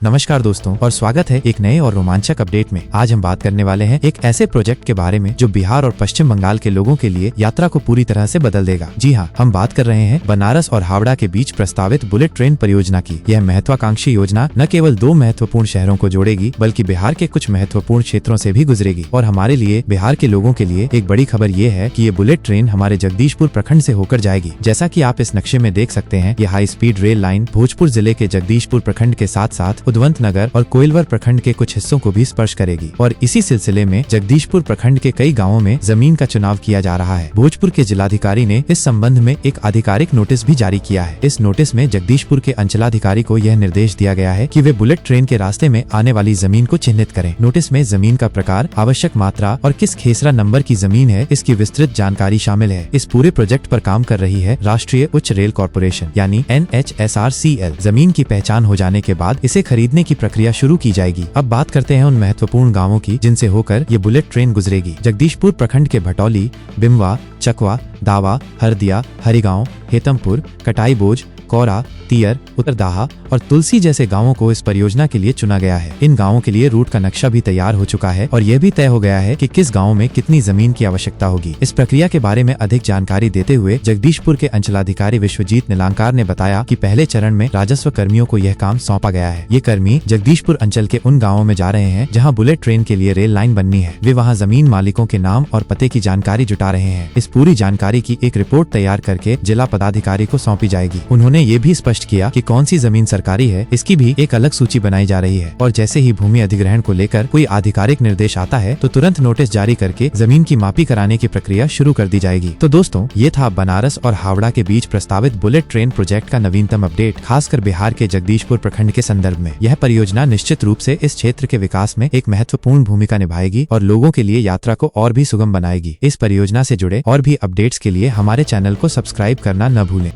नमस्कार दोस्तों और स्वागत है एक नए और रोमांचक अपडेट में। आज हम बात करने वाले हैं एक ऐसे प्रोजेक्ट के बारे में जो बिहार और पश्चिम बंगाल के लोगों के लिए यात्रा को पूरी तरह से बदल देगा। जी हाँ, हम बात कर रहे हैं बनारस और हावड़ा के बीच प्रस्तावित बुलेट ट्रेन परियोजना की। यह महत्वाकांक्षी योजना न केवल दो महत्वपूर्ण शहरों को जोड़ेगी बल्कि बिहार के कुछ महत्वपूर्ण क्षेत्रों से भी गुजरेगी। और हमारे लिए, बिहार के लोगों के लिए एक बड़ी खबर ये है कि ये बुलेट ट्रेन हमारे जगदीशपुर प्रखंड से होकर जाएगी। जैसा कि आप इस नक्शे में देख सकते हैं, ये high speed rail line Bhojpur जिले के जगदीशपुर प्रखंड के साथ साथ उद्वंत नगर और कोइलवर प्रखंड के कुछ हिस्सों को भी स्पर्श करेगी। और इसी सिलसिले में जगदीशपुर प्रखंड के कई गांवों में जमीन का चुनाव किया जा रहा है। भोजपुर के जिलाधिकारी ने इस संबंध में एक आधिकारिक नोटिस भी जारी किया है। इस नोटिस में जगदीशपुर के अंचलाधिकारी को यह निर्देश दिया गया है कि वे बुलेट ट्रेन के रास्ते में आने वाली जमीन को चिन्हित करें। नोटिस में जमीन का प्रकार, आवश्यक मात्रा और किस खेसरा नंबर की जमीन है, इसकी विस्तृत जानकारी शामिल है। इस पूरे प्रोजेक्ट पर काम कर रही है राष्ट्रीय उच्च रेल कॉर्पोरेशन यानी NHSRCL। जमीन की पहचान हो जाने के बाद इसे खरीदने की प्रक्रिया शुरू की जाएगी। अब बात करते हैं उन महत्वपूर्ण गांवों की जिनसे होकर ये बुलेट ट्रेन गुजरेगी। जगदीशपुर प्रखंड के भटौली, बिमवा, चकवा, दावा, हरदिया, हरिगांव, हेतमपुर, कटाईबोझ, कौरा, तियर, उत्तरदाहा और तुलसी जैसे गांवों को इस परियोजना के लिए चुना गया है। इन गांवों के लिए रूट का नक्शा भी तैयार हो चुका है और यह भी तय हो गया है कि किस गांव में कितनी जमीन की आवश्यकता होगी। इस प्रक्रिया के बारे में अधिक जानकारी देते हुए जगदीशपुर के अंचलाधिकारी विश्वजीत नीलांकार ने बताया कि पहले चरण में राजस्व कर्मियों को यह काम सौंपा गया है। ये कर्मी जगदीशपुर अंचल के उन गाँवों में जा रहे हैं जहाँ बुलेट ट्रेन के लिए रेल लाइन बननी है। वे वहाँ जमीन मालिकों के नाम और पते की जानकारी जुटा रहे हैं। इस पूरी जानकारी की एक रिपोर्ट तैयार करके जिला पदाधिकारी को सौंपी जाएगी। उन्होंने ये भी स्पष्ट किया कि कौन सी जमीन सरकारी है, इसकी भी एक अलग सूची बनाई जा रही है। और जैसे ही भूमि अधिग्रहण को लेकर कोई आधिकारिक निर्देश आता है तो तुरंत नोटिस जारी करके जमीन की मापी कराने की प्रक्रिया शुरू कर दी जाएगी। तो दोस्तों, ये था बनारस और हावड़ा के बीच प्रस्तावित बुलेट ट्रेन प्रोजेक्ट का नवीनतम अपडेट, खासकर बिहार के जगदीशपुर प्रखंड के संदर्भ में। यह परियोजना निश्चित रूप से इस क्षेत्र के विकास में एक महत्वपूर्ण भूमिका निभाएगी और लोगों के लिए यात्रा को और भी सुगम बनाएगी। इस परियोजना से जुड़े और भी अपडेट्स के लिए हमारे चैनल को सब्सक्राइब करना न भूलें।